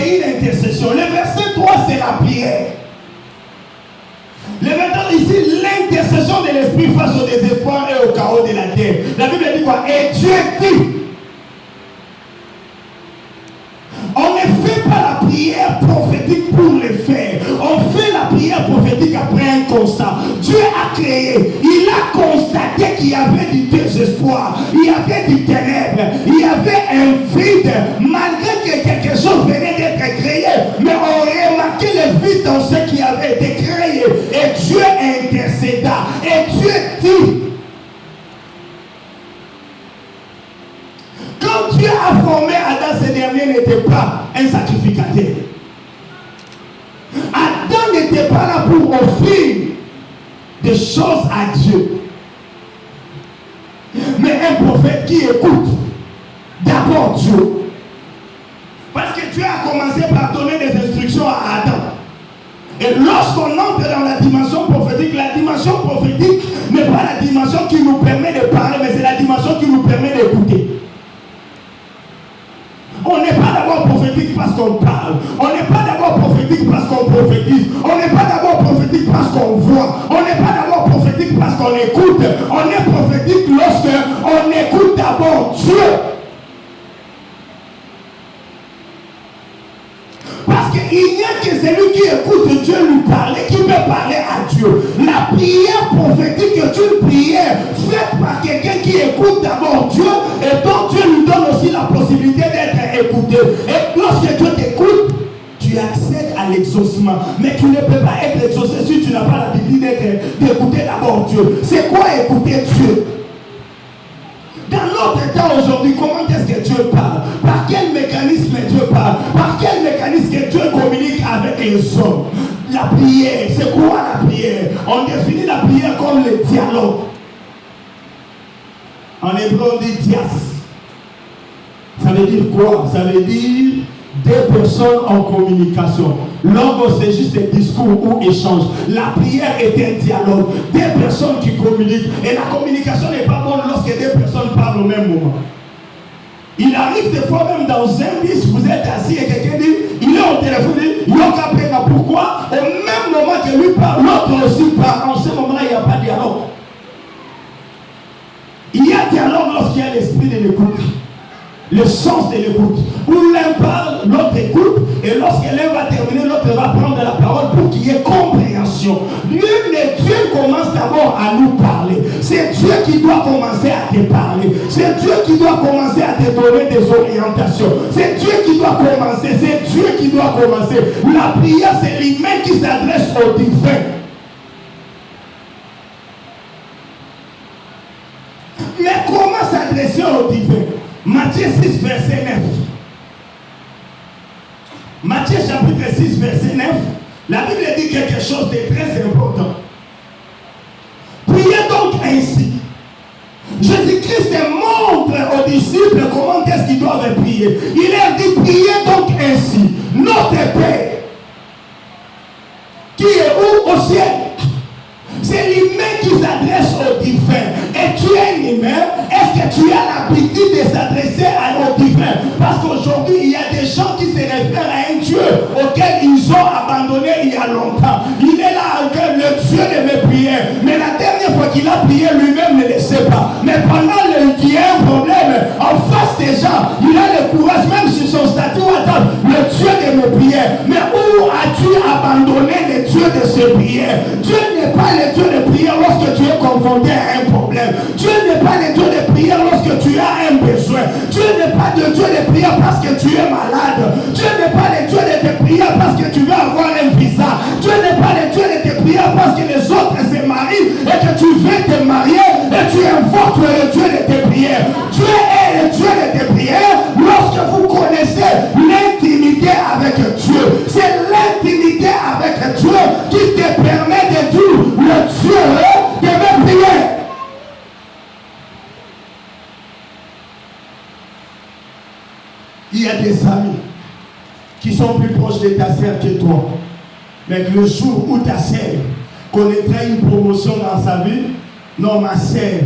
c'est une intercession. Le verset 3, c'est la prière. Le maintenant ici, l'intercession de l'esprit face au désespoir et au chaos de la terre. La Bible dit quoi? Et Dieu dit. On ne fait pas la prière prophétique pour le faire. On fait la prière prophétique après un constat. Dieu a créé. Il a constaté qu'il y avait du désespoir. Il y avait du ténèbre. Il y avait un vide. Malgré que quelque chose venait d'être créé. Mais on remarquait le vide dans ce qui avait été créé. Et Dieu intercéda. Et Dieu dit. Quand Dieu a formé Adam, ce dernier n'était pas un sacrificateur. Adam n'était pas là pour offrir des choses à Dieu. Mais un prophète qui écoute d'abord Dieu. Parce que Dieu a commencé par donner des instructions à Adam. Et lorsqu'on entre dans la dimension prophétique n'est pas la dimension qui nous permet de parler, mais c'est la dimension qui nous permet d'écouter. On n'est pas d'abord prophétique parce qu'on parle. On n'est pas d'abord prophétique parce qu'on prophétise. On n'est pas d'abord prophétique parce qu'on voit. On n'est pas d'abord prophétique parce qu'on écoute. On est prophétique lorsqu'on écoute d'abord Dieu. Parce qu'il n'y a que celui qui écoute Dieu lui parler, qui peut parler à Dieu. La prière prophétique est une prière faite par quelqu'un qui écoute d'abord Dieu et dont Dieu lui donne aussi la possibilité d'être écouté. Et lorsque Dieu t'écoute, tu accèdes à l'exaucement. Mais tu ne peux pas être exaucé si tu n'as pas l'habitude d'écouter d'abord Dieu. C'est quoi écouter Dieu? Dans notre temps aujourd'hui, comment est-ce que Dieu parle? Par quel mécanisme Dieu parle? Par quel mécanisme que Dieu communique avec les hommes? La prière, c'est quoi la prière? On définit la prière comme le dialogue. En hébreu, on dit dias. Ça veut dire quoi? Ça veut dire deux personnes en communication. Logos, c'est juste un discours ou échange. La prière est un dialogue. Deux personnes qui communiquent. Et la communication n'est pas bonne lorsque deux personnes parlent au même moment. Il arrive des fois même dans un bus, vous êtes assis et quelqu'un dit, il est au téléphone, il dit, pourquoi? Au même moment que lui parle, l'autre aussi parle. En ce moment-là, il n'y a pas de dialogue. Il y a dialogue lorsqu'il y a l'esprit de l'écoute. Le sens de l'écoute. Où l'un parle, l'autre écoute, et lorsque l'un va terminer, l'autre va prendre la parole pour qu'il y ait compréhension. Dieu commence d'abord à nous parler. C'est Dieu qui doit commencer à te parler. C'est Dieu qui doit commencer à te donner des orientations. C'est Dieu qui doit commencer. C'est Dieu qui doit commencer. La prière, c'est l'humain qui s'adresse au divin. Mais comment s'adresser au divin? Matthieu 6, verset 9. Matthieu chapitre 6, verset 9. La Bible dit quelque chose de très important. Priez donc ainsi. Jésus-Christ montre aux disciples comment est-ce qu'ils doivent prier. Il leur dit, priez donc ainsi. Notre Père, qui est où? Au ciel. C'est l'humain qui s'adresse au divin. Et tu es un humain. Est-ce que tu as l'habitude de s'adresser au divin? Parce qu'aujourd'hui, il y a des gens qui se réfèrent à un Dieu auquel ils ont abandonné il y a longtemps. Il est là encore le Dieu de mes prières. Mais la dernière fois qu'il a prié, lui-même ne le sait pas. Mais pendant qu'il y a un problème, en face des gens, il a le courage, même sur son statut, attends, le Dieu de mes prières. Mais où as-tu abandonné le Dieu de ses prières? Dieu n'est pas le Dieu de prière lorsque tu es confronté à un problème. Dieu n'est pas le Dieu de prière lorsque tu as un besoin. Dieu n'est pas le Dieu de prière parce que tu es malade. Dieu n'est pas le Dieu de tes prières parce que tu veux avoir un visa. Dieu n'est pas le Dieu de tes prières parce que les autres se marient et que tu veux te marier et tu invoques le Dieu de tes prières. Dieu est le Dieu de tes prières lorsque vous connaissez l'intimité avec Dieu. C'est l'intimité avec Dieu qui te permet de dire le Dieu de mes prières. Il y a des amis qui sont plus proches de ta sœur que toi. Mais le jour où ta sœur connaîtra une promotion dans sa vie, non, ma sœur,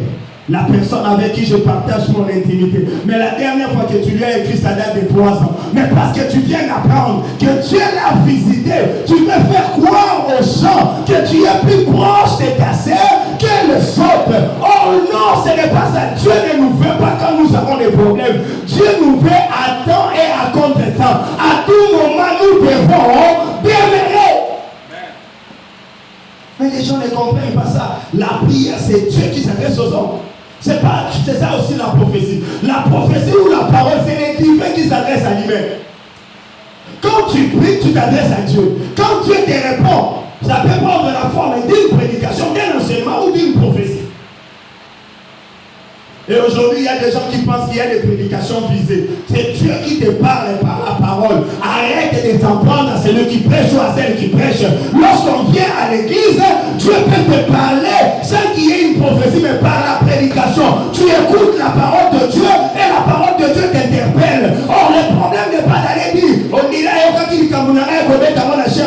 La personne avec qui je partage mon intimité. Mais la dernière fois que tu lui as écrit, ça date de 3 ans. Mais parce que tu viens d'apprendre que Dieu l'a visité, tu veux faire croire aux gens que tu es plus proche de ta sœur que les autres. Oh non, ce n'est pas ça. Dieu ne nous veut pas quand nous avons des problèmes. Dieu nous veut à temps et à contre-temps. À tout moment, nous devons demeurer. Mais les gens ne comprennent pas ça. La prière, c'est Dieu qui s'adresse aux hommes. C'est ça aussi la prophétie. La prophétie ou la parole, c'est les divins qui s'adressent à lui-même. Quand tu pries, tu t'adresses à Dieu. Quand Dieu te répond, ça peut prendre la forme d'une prédication, d'un enseignement ou d'une prophétie. Et aujourd'hui, il y a des gens qui pensent qu'il y a des prédications visées. C'est Dieu qui te parle par la parole. Arrête de t'en prendre à celui qui prêche ou à celle qui prêche. Lorsqu'on vient à l'église, Dieu peut te parler sans qu'il y ait une prophétie, mais par la prédication. Tu écoutes la parole de Dieu et la parole de Dieu t'interpelle. Or, le problème n'est pas d'aller dire, on dirait,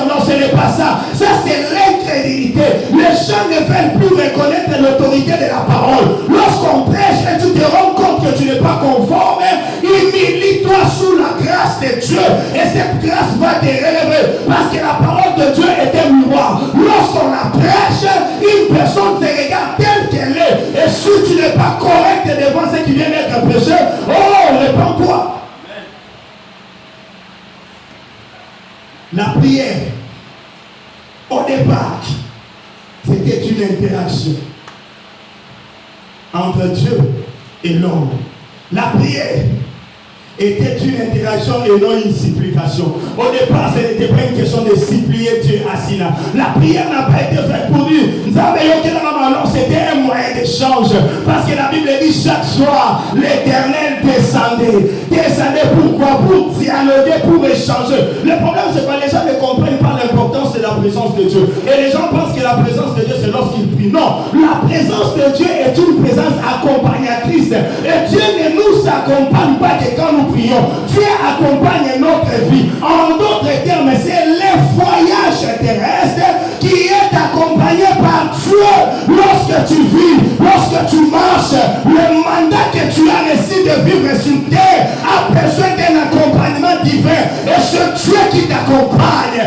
non, ce n'est pas ça. Ça, c'est l'incrédulité. Les gens ne veulent plus reconnaître l'autorité de la parole. Lorsqu'on prêche, et tu te rends compte que tu n'es pas conforme, humilie-toi sous la grâce de Dieu et cette grâce va te relever parce que la parole de Dieu est un miroir. Lorsqu'on la prêche, une personne te regarde telle qu'elle est et si tu n'es pas correct devant ceux qui viennent être prêchés, oh, réponds-toi. La prière, au départ, c'était une interaction entre Dieu et l'homme. La prière était une interaction et non une supplication. Au départ, ce n'était pas une question de supplier Dieu assis là. La prière n'a pas été faite pour dire, c'était un moyen d'échange. Parce que la Bible dit chaque soir, l'Éternel descendait. Descendait pourquoi? Pour dialoguer, pour échanger. Le problème, c'est que les gens ne comprennent pas l'importance de la présence de Dieu. Et les gens pensent que la présence de Dieu, c'est lorsqu'ils prient. Non, la présence de Dieu est une présence accompagnatrice. Et Dieu ne nous accompagne pas que quand nous prions. Dieu accompagne notre vie. En d'autres termes, c'est le voyage terrestre qui est accompagné par Dieu. Lorsque tu vis, lorsque tu marches, le mandat que tu as reçu de vivre sur terre a besoin d'un accompagnement divin. Et ce Dieu qui t'accompagne,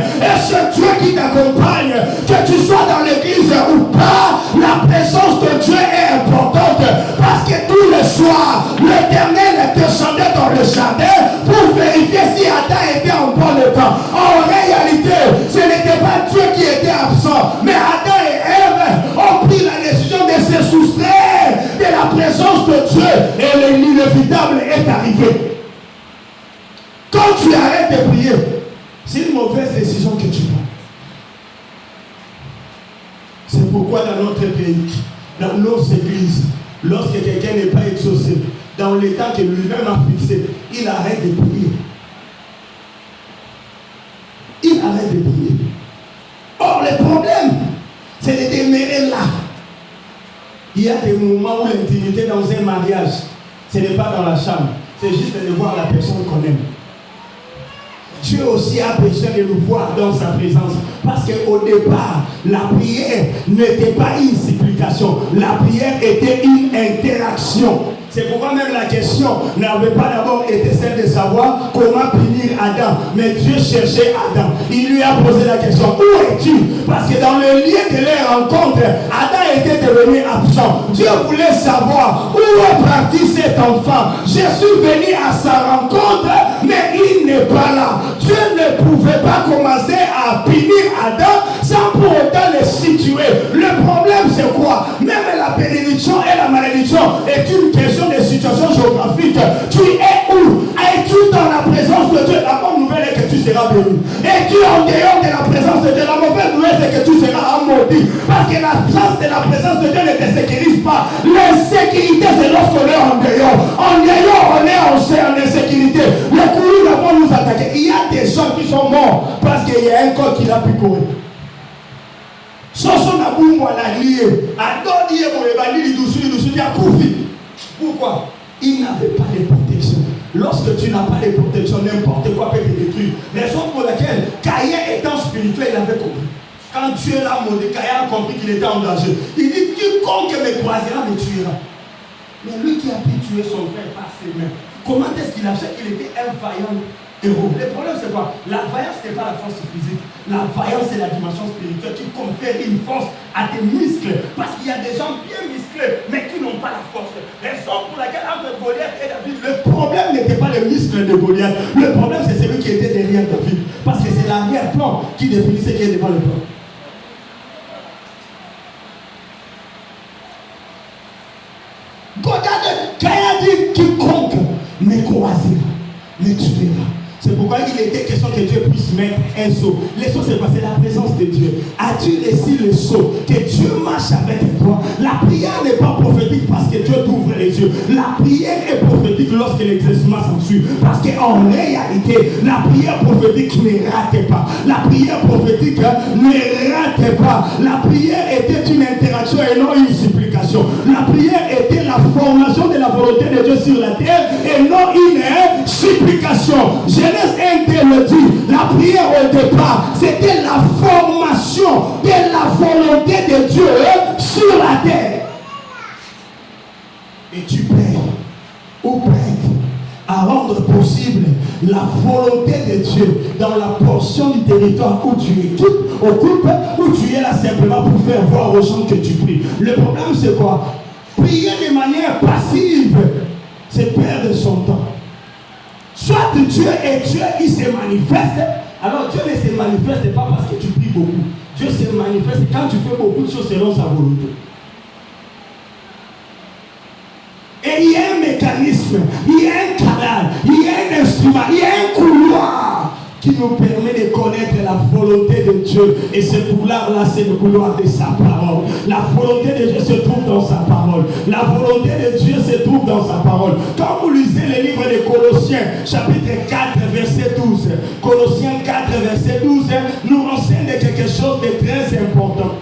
que tu sois dans l'église ou pas, la présence de Dieu est importante parce que tous les soirs, l'Éternel descendait dans le jardin pour vérifier si Adam était en bon temps. En réalité, ce n'était pas Dieu qui était absent, mais Adam et Ève ont pris la décision de se soustraire de la présence de Dieu et l'inévitable est arrivé. Quand tu arrêtes de prier, c'est une mauvaise décision que tu prends. C'est pourquoi dans notre pays, dans nos églises, lorsque quelqu'un n'est pas exaucé, dans l'état que lui-même a fixé, il arrête de prier. Il arrête de prier. Or, le problème, c'est de demeurer là. Il y a des moments où l'intimité dans un mariage, ce n'est pas dans la chambre, c'est juste de voir la personne qu'on aime. Dieu aussi a besoin de nous voir dans sa présence. Parce qu'au départ, la prière n'était pas une supplication. La prière était une interaction. C'est pourquoi même la question n'avait pas d'abord été celle de savoir comment punir Adam. Mais Dieu cherchait Adam. Il lui a posé la question, où es-tu? Parce que dans le lieu de leur rencontre, Adam était devenu absent. Dieu voulait savoir où est parti cet enfant. Je suis venu à sa rencontre, mais il n'est pas là. Dieu ne pouvait pas commencer à punir Adam sans pour autant le situer. Le problème c'est quoi? Même la bénédiction et la malédiction est une question de situation géographique. Tu es où? Es-tu dans la présence de Dieu? La bonne nouvelle est que tu seras béni. Es-tu en dehors de la présence de Dieu? La mauvaise nouvelle c'est que tu seras maudit. Parce que l'absence de la présence de Dieu ne te sécurise pas. L'insécurité c'est lorsqu'on est en dehors. En dehors on est en insécurité. Les coups vont nous attaquer. Il y a des gens qui sont morts parce qu'il y a un corps qui l'a pu courir. Pourquoi? Il n'avait pas de protection. Lorsque tu n'as pas de protection, n'importe quoi peut te détruire. Raison pour laquelle Caïn étant spirituel, il avait compris. Quand Dieu l'a montré, Caïn a compris qu'il était en danger. Il dit, quiconque me croisera me tuera. Mais lui qui a pu tuer son frère par ses mains, comment est-ce qu'il a fait qu'il était un vaillant héros? Le problème c'est quoi? La vaillance n'est pas la force physique. La vaillance c'est la dimension spirituelle qui confère une force à tes muscles. Parce qu'il y a des gens bien musclés mais qui n'ont pas la force. Raison pour laquelle entre Goliath et David, le problème n'était pas le muscle de Goliath. Le problème c'est celui qui était derrière David. Parce que c'est l'arrière-plan qui définissait qui est devant le plan. Goliath, quand il a dit quiconque me croisera, me tuera. C'est pourquoi il était question que Dieu puisse mettre un sceau. Le sceau, c'est quoi? C'est la présence de Dieu. As-tu réussi le sceau? Que Dieu marche avec toi. La prière n'est pas prophétique parce que Dieu t'ouvre les yeux. La prière est prophétique lorsque l'exercice s'ensuit. Parce qu'en réalité, la prière prophétique ne rate pas. La prière prophétique ne rate pas. La prière était une interaction et non une supplication. La prière était la formation de la volonté de Dieu sur la terre et non une supplication. Genèse 1 le dit, la prière au départ, c'était la formation de la volonté de Dieu sur la terre. Et tu pries ou prêtes à rendre possible la volonté de Dieu dans la portion du territoire où tu occupes, où tu es là simplement pour faire voir aux gens que tu pries. Le problème c'est quoi? Prier de manière passive, c'est perdre son temps. Soit Dieu est Dieu, il se manifeste. Alors Dieu ne se manifeste pas parce que tu pries beaucoup. Dieu se manifeste quand tu fais beaucoup de choses selon sa volonté. Et il y a un mécanisme, il y a un canal, il y a un instrument, il y a un couloir qui nous permet de connaître la volonté de Dieu. Et ce couloir-là, c'est le couloir de sa parole. La volonté de Dieu se trouve dans sa parole. La volonté de Dieu se trouve dans sa parole. Quand vous lisez le livre de Colossiens, chapitre 4, verset 12, Colossiens 4, verset 12, nous renseigne de quelque chose de très important.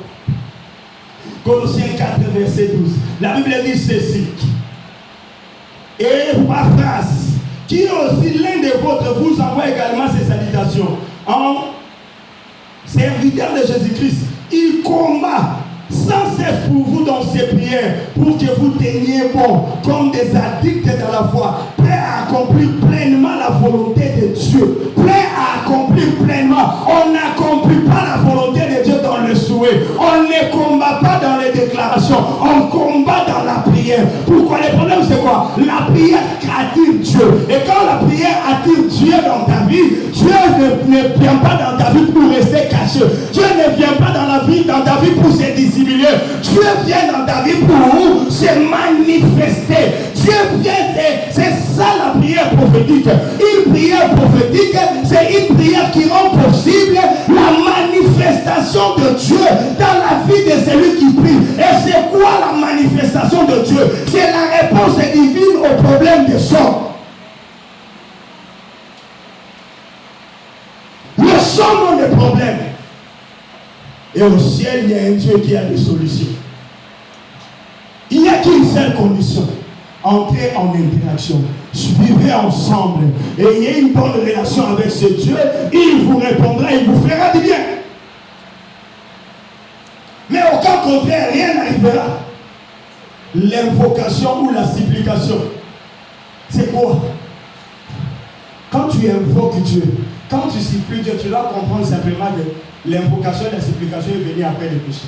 Colossiens 4, verset 12. La Bible dit ceci. Et Paphras, qui aussi l'un des vôtres vous envoie également ses salutations. En serviteur de Jésus-Christ, il combat sans cesse pour vous dans ses prières, pour que vous teniez bon, comme des addicts dans la foi, prêts à accomplir pleinement la volonté de Dieu. Prêts à accomplir pleinement. On n'accomplit pas la volonté de Dieu dans le souhait. On ne combat pas dans les déclarations. On combat dans la prière. Pourquoi? Le problème c'est quoi? La prière attire Dieu. Et quand la prière attire Dieu dans ta vie, Dieu ne vient pas dans ta vie pour rester caché. Dieu ne vient pas dans ta vie pour se dissimuler. Dieu vient dans ta vie pour se manifester. Dieu vient, c'est ça la prière prophétique. Une prière prophétique, c'est une prière qui rend possible la manifestation de Dieu dans la vie de celui qui prie. Et c'est quoi la manifestation de Dieu? C'est la réponse divine au problème des hommes. Le somme des problèmes. Et au ciel, il y a un Dieu qui a des solutions. Il n'y a qu'une seule condition. Entrez en interaction. Vivez ensemble. Et ayez une bonne relation avec ce Dieu. Il vous répondra, il vous fera du bien. Mais au cas contraire, rien n'arrivera. L'invocation ou la supplication, c'est quoi? Quand tu invoques Dieu, quand tu supplies Dieu, tu dois comprendre simplement que l'invocation et la supplication est venue après le péché.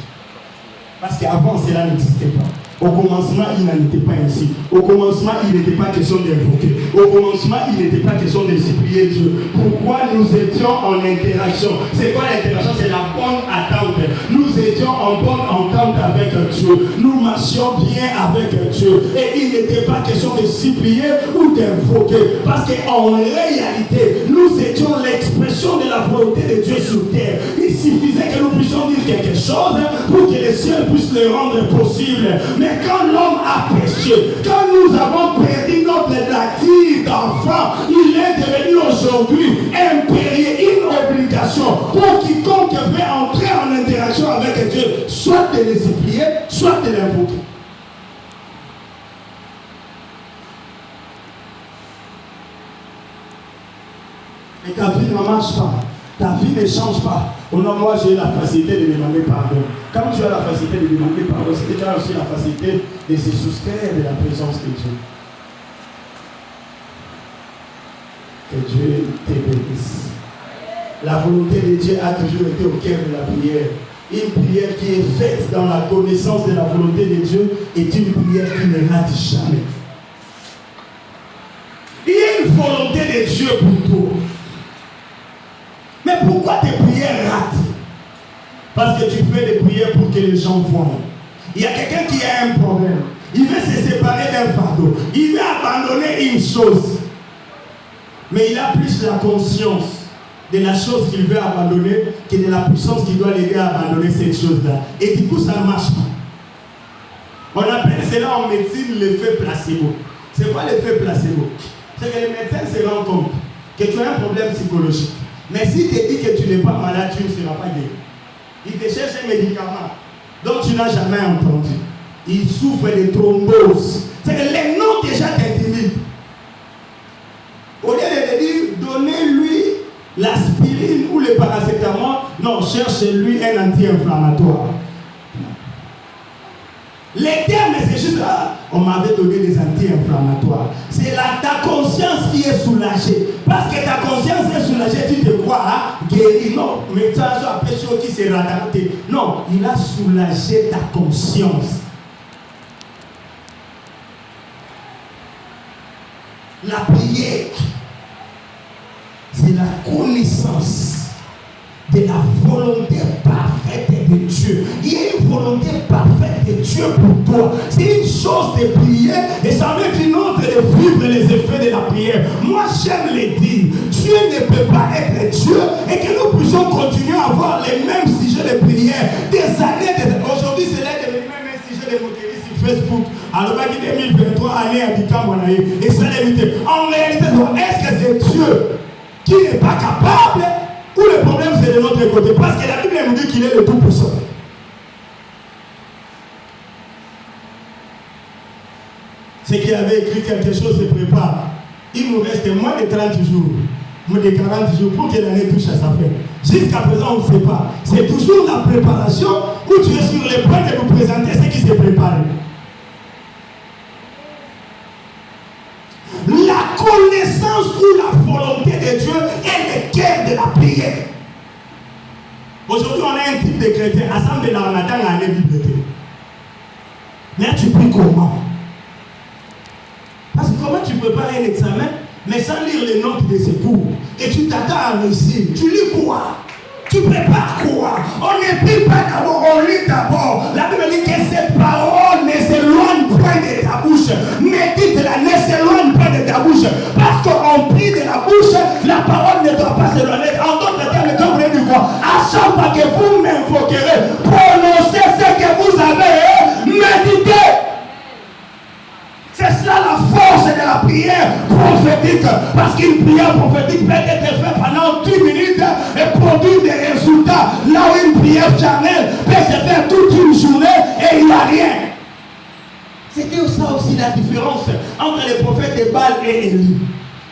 Parce qu'avant, cela n'existait pas. Au commencement, il n'en était pas ainsi. Au commencement, il n'était pas question d'invoquer. Au commencement, il n'était pas question de supplier Dieu. Pourquoi nous étions en interaction? C'est quoi l'interaction? C'est la bonne attente. Nous étions en bonne entente avec Dieu. Nous marchions bien avec Dieu. Et il n'était pas question de supplier ou d'invoquer. Parce qu'en réalité, nous étions l'expression de la volonté de Dieu sur terre. Il suffisait que nous puissions dire quelque chose pour que les cieux puissent le rendre possible. Mais quand l'homme a péché, quand nous avons perdu notre nature d'enfant, il est devenu aujourd'hui impérieux, une obligation pour quiconque veut entrer en interaction avec Dieu, soit de le supplier, soit de l'invoquer. Et ta vie ne marche pas. Ta vie ne change pas. Oh non, moi j'ai la facilité de demander pardon. Comme tu as la facilité de demander pardon, c'est que tu as aussi la facilité de se soustraire de la présence de Dieu. Que Dieu te bénisse. La volonté de Dieu a toujours été au cœur de la prière. Une prière qui est faite dans la connaissance de la volonté de Dieu est une prière qui ne rate jamais. Il y a une volonté de Dieu pour toi. Mais pourquoi tes prières ratent? Parce que tu fais des prières pour que les gens voient. Il y a quelqu'un qui a un problème. Il veut se séparer d'un fardeau. Il veut abandonner une chose. Mais il a plus la conscience de la chose qu'il veut abandonner que de la puissance qui doit l'aider à abandonner cette chose-là. Et du coup, ça ne marche pas. On appelle cela en médecine l'effet placebo. C'est quoi l'effet placebo? C'est que les médecins se rendent compte que tu as un problème psychologique. Mais s'il te dit que tu n'es pas malade, tu ne seras pas guéri. Il te cherche un médicament dont tu n'as jamais entendu. Il souffre de thrombose. C'est que les noms déjà t'intimident. Au lieu de te dire, donnez-lui l'aspirine ou le paracétamol, non, cherchez-lui un anti-inflammatoire. Les termes, c'est juste, on m'avait donné des anti-inflammatoires. C'est ta conscience qui est soulagée. Parce que ta conscience est soulagée, tu te crois guéri. Non, mais tu as appelé chose qui s'est ratatée. Non, il a soulagé ta conscience. La prière, c'est la connaissance de la volonté parfaite de Dieu. Il y a une volonté parfaite de Dieu pour toi. C'est une chose de prier et ça veut être une autre de vivre les effets de la prière. Moi, j'aime les dire. Dieu ne peut pas être Dieu et que nous puissions continuer à avoir les mêmes sujets de prière. Des années, aujourd'hui, c'est là devenu même un sujet de moquerie sur Facebook. Alors, 2023, année habitant Monaï. Et ça limité. En réalité, est-ce que c'est Dieu qui n'est pas capable? Ou le problème c'est de notre côté? Parce que la Bible nous dit qu'il est le tout-puissant. C'est qu'il avait écrit quelque chose se prépare. Il nous reste moins de 30 jours, moins de 40 jours pour que l'année touche à sa fin. Jusqu'à présent, on ne sait pas. C'est toujours la préparation où tu es sur le point de nous présenter ce qui s'est préparé. La connaissance ou la volonté de Dieu est le cœur de la prière. Aujourd'hui, on a un type de chrétien, assemblé dans le matin à la bibliothèque. Mais tu pries comment? Parce que comment tu prépares un examen, mais sans lire les notes de secours, et tu t'attends à réussir? Tu lis quoi? Tu prépares quoi? On ne prie pas d'abord, on lit d'abord. La Bible dit que cette parole ne s'éloigne point de ta bouche. Médite-la, ne s'éloigne pas de ta bouche. Parce qu'on prie de la bouche, la parole ne doit pas s'éloigner. En d'autres termes, quand vous voulez dire quoi? À chaque fois que vous m'invoquerez, prononcez ce que vous avez médité. C'est cela la force de la prière prophétique. Parce qu'une prière prophétique peut être faite pendant 10 minutes et produire des résultats. Là où une prière charnelle peut se faire toute une journée et il n'y a rien. C'était ça aussi la différence entre les prophètes de Baal et Élie.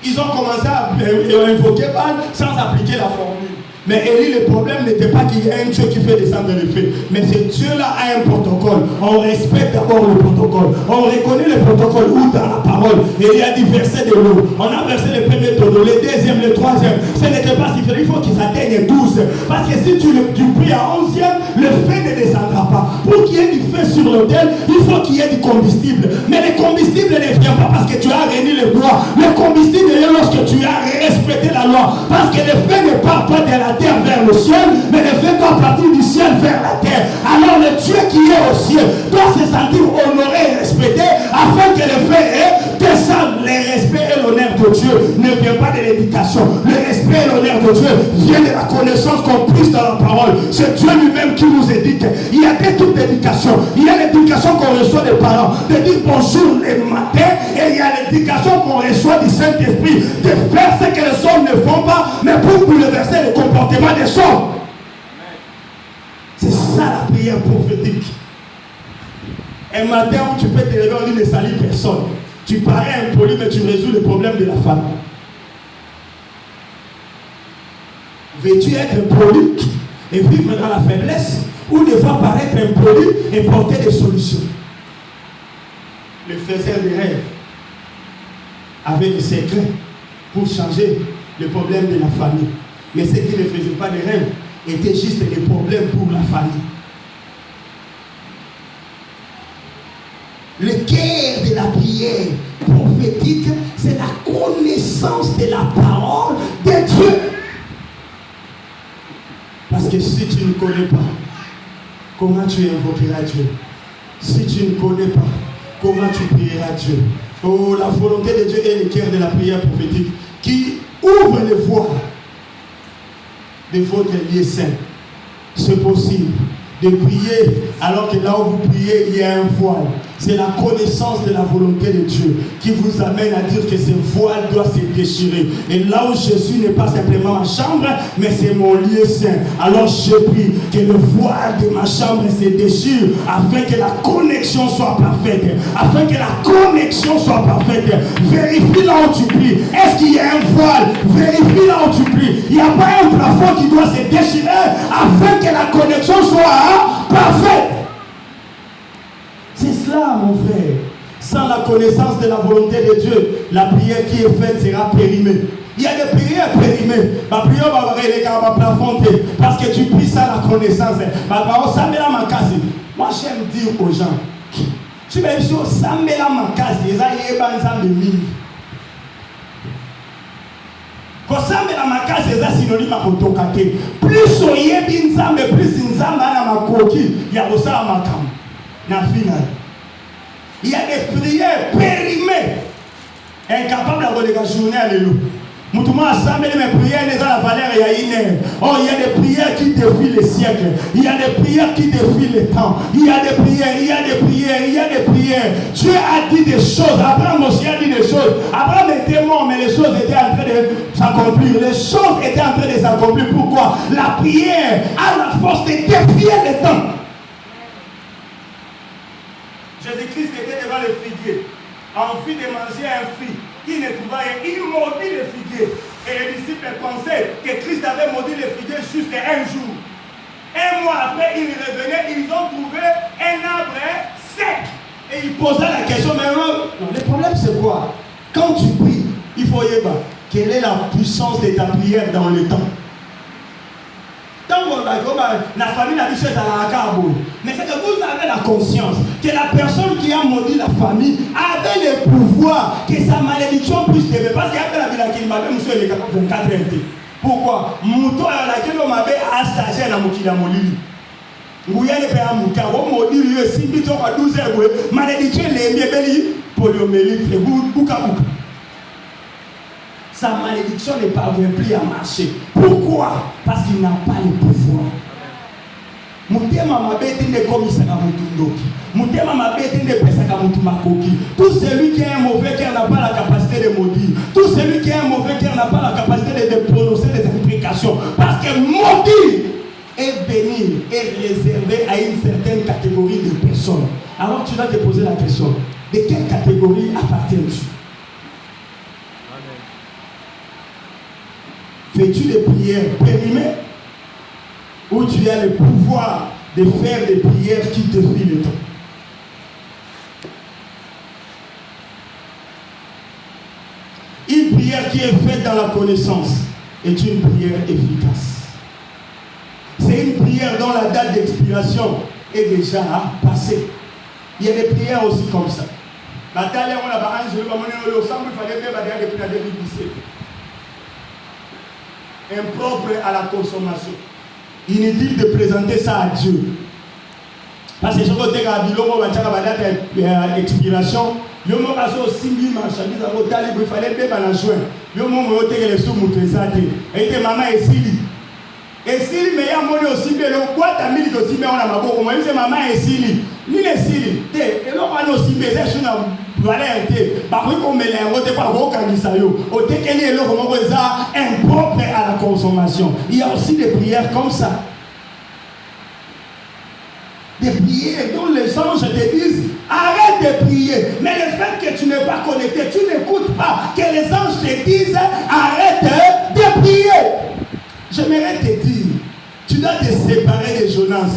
Ils ont commencé à invoquer Baal sans appliquer la formule. Mais Élie, le problème n'était pas qu'il y a un Dieu qui fait descendre le feu. Mais ce Dieu-là a un protocole. On respecte d'abord le protocole. On reconnaît le protocole où dans la parole. Et il y a dit verset de l'eau. On a versé le premier tonneau, le deuxième, le troisième. Ce n'était pas suffisant. Il faut qu'ils atteignent 12. Parce que si tu pries à 11e, le feu ne descendra pas. Pour qu'il y ait du feu sur l'autel, il faut qu'il y ait du combustible. Mais le combustible ne vient pas parce que tu as réuni le bois. Le combustible vient lorsque tu as respecté la loi. Parce que le feu ne part pas de la terre vers le ciel, mais le feu doit partir du ciel vers la terre. Alors le Dieu qui est au ciel doit se sentir honoré et respecté afin que le feu descende. Le respect et l'honneur de Dieu ne vient pas de l'éducation. Le respect et l'honneur de Dieu vient de la connaissance qu'on puisse dans la parole. C'est Dieu lui-même qui nous éduque. Il y a des types d'éducation. Il y a l'éducation qu'on reçoit des parents, de dire bonjour le matin, et il y a l'éducation qu'on reçoit du Saint-Esprit, de faire ce que les hommes ne font pas, mais pour bouleverser le comportement des hommes. C'est ça la prière prophétique. Un matin où tu peux te lever, on dit ne salis personne. Tu parais impoli, mais tu résous le problème de la femme. Veux-tu être impoli et vivre dans la faiblesse, ou devoir paraître impoli et porter des solutions? Le faiseur de rêves avait des secrets pour changer le problème de la famille. Mais ceux qui ne faisaient pas de rêves étaient juste des problèmes pour la famille. Le cœur de la prière prophétique, c'est la connaissance de la parole de Dieu. Parce que si tu ne connais pas, comment tu invoqueras Dieu? Si tu ne connais pas, comment tu prieras Dieu? Oh, la volonté de Dieu est le cœur de la prière prophétique qui ouvre les voies de votre lieu saint. C'est possible de prier alors que là où vous priez, il y a un voile. C'est la connaissance de la volonté de Dieu qui vous amène à dire que ce voile doit se déchirer. Et là où je suis n'est pas simplement ma chambre, mais c'est mon lieu saint. Alors je prie que le voile de ma chambre se déchire afin que la connexion soit parfaite. Afin que la connexion soit parfaite. Vérifie là où tu pries. Est-ce qu'il y a un voile? Vérifie là où tu pries. Il n'y a pas un plafond qui doit se déchirer afin que la connexion soit parfaite. C'est cela, mon frère. Sans la connaissance de la volonté de Dieu, la prière qui est faite sera périmée. Il y a des prières périmées. Ma prière va plafond parce que tu pries sans la connaissance. Moi, j'aime dire aux gens, tu veux dire, ça me la makasi, ça y est, banza de mille. Quand ça me la makasi, c'est synonyme à autocaté. Plus on y est, mais plus nzamba na makoki, il y a aussi à makam. Il y a des prières périmées, incapables de la journée à l'élu. Moutouma assemblé mes prières les la valeur il y a une heure. Oh, il y a des prières qui défient les siècles. Il y a des prières qui défient le temps. Il y a des prières, il y a des prières, il y a des prières. Dieu a dit des choses. Abraham aussi a dit des choses. Abraham était mort, mais les choses étaient en train de s'accomplir. Les choses étaient en train de s'accomplir. Pourquoi? La prière a la force de défier le temps. Jésus-Christ était devant le figuier, envie de manger un fruit. Il ne trouva rien. Il maudit le figuier. Et les disciples pensaient que Christ avait maudit le figuier juste un jour. Un mois après, ils revenaient, ils ont trouvé un arbre sec. Et ils posaient la question, mais non, le problème c'est quoi? Quand tu pries, il faut y voir quelle est la puissance de ta prière dans le temps. La famille n'a pas à la carbone. Mais c'est que vous avez la conscience que la personne qui a maudit la famille avait le pouvoir que sa malédiction puisse lever. Parce qu'il y a la ville qui m'a dit, monsieur, il est 24 ans. Pourquoi? Mouton à laquelle on m'avait assagé à la moukila molili. Vous y allez faire un mouton, vous maudit lui aussi, biton à 12 heures. Malédiction, les miébélis, poliomélite, les bouka. Sa malédiction ne parvient plus à marcher. Pourquoi? Parce qu'il n'a pas le pouvoir. Tout celui qui a un mauvais cœur n'a pas la capacité de maudire. Tout celui qui a un mauvais cœur n'a pas la capacité de prononcer des implications. Parce que maudire et bénir est réservé à une certaine catégorie de personnes. Alors tu vas te poser la question, de quelle catégorie appartiens-tu? Fais-tu des prières périmées ou tu as le pouvoir de faire des prières qui défient le temps? Une prière qui est faite dans la connaissance est une prière efficace. C'est une prière dont la date d'expiration est déjà passée. Il y a des prières aussi comme ça. Impropre à la consommation. Inutile de présenter ça à Dieu. Parce que je veux dire à Bilongo, expiration, il y a aussi 1000 marchandises à votre il fallait bien la joindre. Il y a les sous-moutresades. Et que maman est Sili. Et Sili, mais il y a mon aussi bien le boîte à 1000 aussi bien on a ma beaucoup. Moi, je maman est Sili. Ni les Sili. Et l'on a aussi bien sur la valeur. Par contre, on met les rotes par vos canisayo. Au téquel est impropre à la consommation. Il y a aussi des prières comme ça. Des prières dont les anges te disent arrête de prier. Mais le fait que tu n'es pas connecté, tu n'écoutes pas que les anges te disent arrête de prier. J'aimerais te dire, tu dois te séparer de Jonas.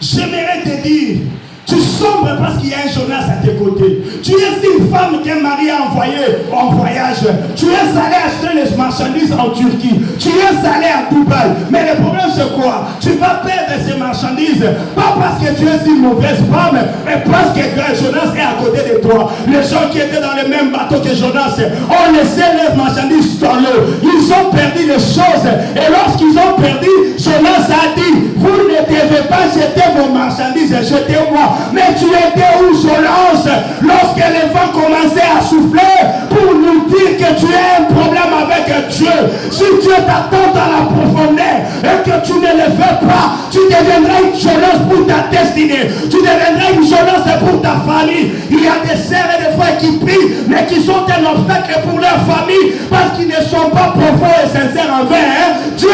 J'aimerais te dire, tu sombres parce qu'il y a un Jonas à tes côtés. Tu es une femme qu'un mari a envoyée en voyage. Tu es allé acheter les marchandises en Turquie. Tu es allé à Dubaï. Mais le problème c'est quoi? Tu vas perdre ces marchandises. Pas parce que tu es une mauvaise femme, mais parce que Jonas est à côté de toi. Les gens qui étaient dans le même bateau que Jonas ont laissé leurs marchandises dans l'eau. Ils ont perdu les choses. Et lorsqu'ils ont perdu, Jonas a dit, vous ne devez pas jeter vos marchandises, jetez-moi. Mais tu étais où, Jonas, lorsque les vents commençaient à souffler pour nous dire que tu as un problème avec Dieu? Si Dieu t'attend à la profondeur et que tu ne le fais pas, tu deviendras une Jonas pour ta destinée. Tu deviendras une Jonas pour ta famille. Il y a des sœurs et des frères qui prient, mais qui sont un obstacle pour leur famille parce qu'ils ne sont pas profonds et sincères envers Dieu.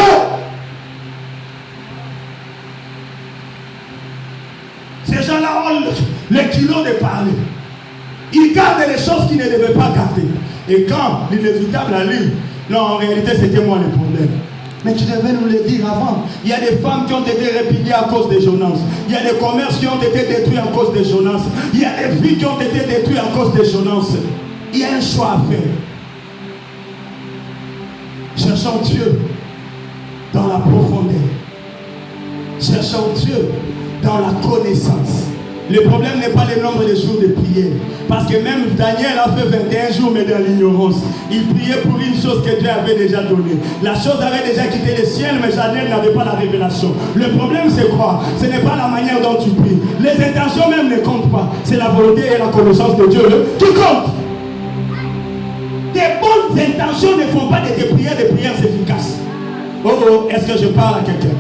Ces gens-là ont le kilo de parler. Ils gardent les choses qu'ils ne devaient pas garder. Et quand l'inévitable arrive, non, en réalité, c'était moi le problème. Mais tu devais nous le dire avant. Il y a des femmes qui ont été répudiées à cause de Jonas. Il y a des commerces qui ont été détruits à cause de Jonas. Il y a des vies qui ont été détruites à cause de Jonas. Il y a un choix à faire. Cherchons Dieu dans la profondeur. Cherchons Dieu dans la connaissance. Le problème n'est pas le nombre de jours de prière. Parce que même Daniel a fait 21 jours, mais dans l'ignorance. Il priait pour une chose que Dieu avait déjà donnée. La chose avait déjà quitté le ciel, mais Daniel n'avait pas la révélation. Le problème, c'est quoi? Ce n'est pas la manière dont tu pries. Les intentions même ne comptent pas. C'est la volonté et la connaissance de Dieu qui comptent. Tes bonnes intentions ne font pas de tes prières des prières efficaces. Oh, est-ce que je parle à quelqu'un?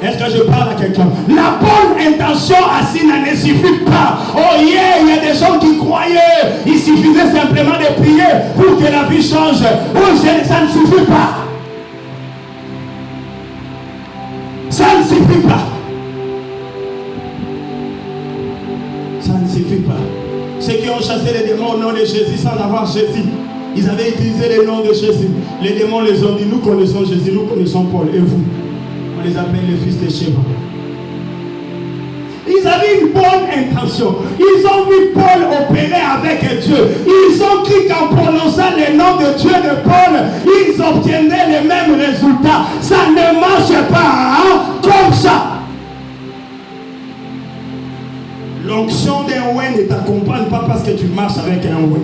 Est-ce que je parle à quelqu'un? La bonne intention assise ne suffit pas. Oh yeah, il y a des gens qui croyaient. Il suffisait simplement de prier pour que la vie change. Oh, ça ne suffit pas. Ça ne suffit pas. Ça ne suffit pas. Ceux qui ont chassé les démons au nom de Jésus sans avoir Jésus, ils avaient utilisé le nom de Jésus. Les démons les ont dit, nous connaissons Jésus, nous connaissons Paul. Et vous? On les appelle les fils de Sheba. Ils avaient une bonne intention. Ils ont vu Paul opérer avec Dieu. Ils ont cru qu'en prononçant le nom de Dieu de Paul, ils obtiendraient les mêmes résultats. Ça ne marche pas comme ça. L'onction d'un ouin ne t'accompagne pas parce que tu marches avec un ouin.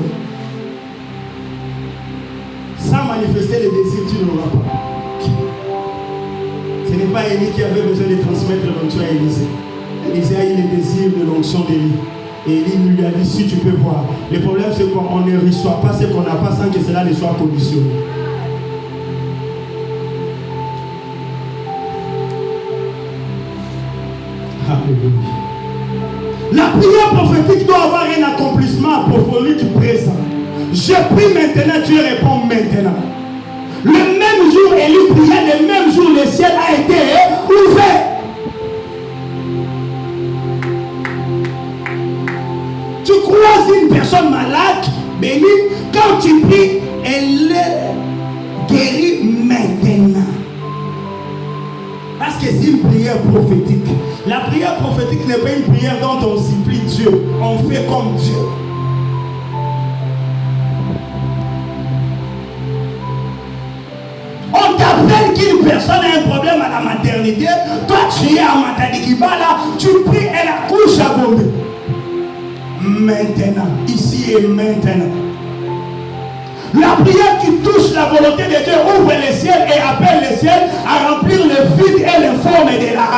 Sans manifester les désirs, tu n'auras pas. Ce n'est pas Élie qui avait besoin de transmettre l'onction à Élisée. Élisée a eu le désir de l'onction d'Élie. Et Élie lui a dit, si tu peux voir. Le problème c'est qu'on ne reçoit pas ce qu'on n'a pas sans que cela ne soit conditionné. Alléluia. La prière prophétique doit avoir un accomplissement approfondi du présent. Je prie maintenant, Dieu répond maintenant. Le même jour, Élie priait, le même jour, le ciel a été ouvert. Tu croises une personne malade, bénie, quand tu pries, elle est guérie maintenant. Parce que c'est une prière prophétique. La prière prophétique n'est pas une prière dont on supplie Dieu. On fait comme Dieu. On t'appelle qu'une personne a un problème à la maternité. Toi, tu es à Matadikibala, tu pries et la couche à Gombe. Maintenant, ici et maintenant. La prière qui touche la volonté de Dieu ouvre le ciel et appelle le ciel à remplir le vide et les formes de la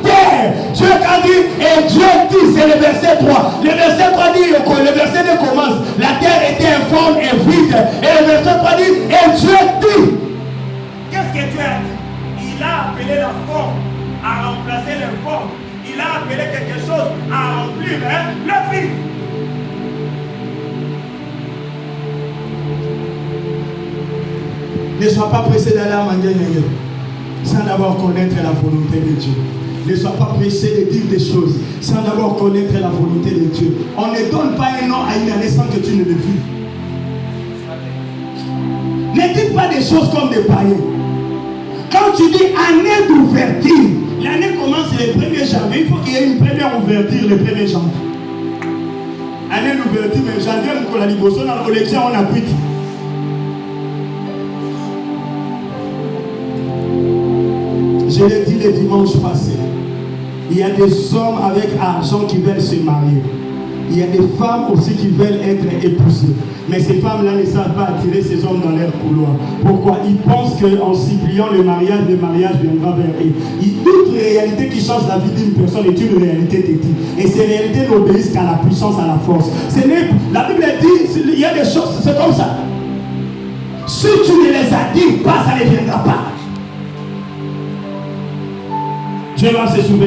terre. Dieu a dit, et Dieu dit, c'est le verset 3. Le verset 3 dit, le verset 2 commence, la terre était informe et vide. Et le verset 3 dit, et Dieu dit. Qu'est-ce que Dieu a dit? Il a appelé la forme à remplacer l'informe. Il a appelé quelque chose à remplir le vide. Ne sois pas pressé d'aller à Mandiaï sans d'abord connaître la volonté de Dieu. Ne sois pas pressé de dire des choses sans d'abord connaître la volonté de Dieu. On ne donne pas un nom à une année sans que tu ne le vives. Ne dites pas des choses comme des païens. Quand tu dis année d'ouverture, l'année commence le 1er janvier. Il faut qu'il y ait une première ouverture le 1er janvier. Année d'ouverture, mais janvier, on a dit, dans l'élection, on a quitté. Je l'ai dit le dimanche passé. Il y a des hommes avec argent qui veulent se marier. Il y a des femmes aussi qui veulent être épousées. Mais ces femmes-là ne savent pas attirer ces hommes dans leur couloir. Pourquoi? Ils pensent qu'en suppliant le mariage viendra vers eux. Toute réalité qui change la vie d'une personne est une réalité d'éthique. Et ces réalités n'obéissent qu'à la puissance, à la force. La Bible dit, il y a des choses, c'est comme ça. Si tu ne les as dit pas, ça ne viendra pas. Dieu va se souvenir.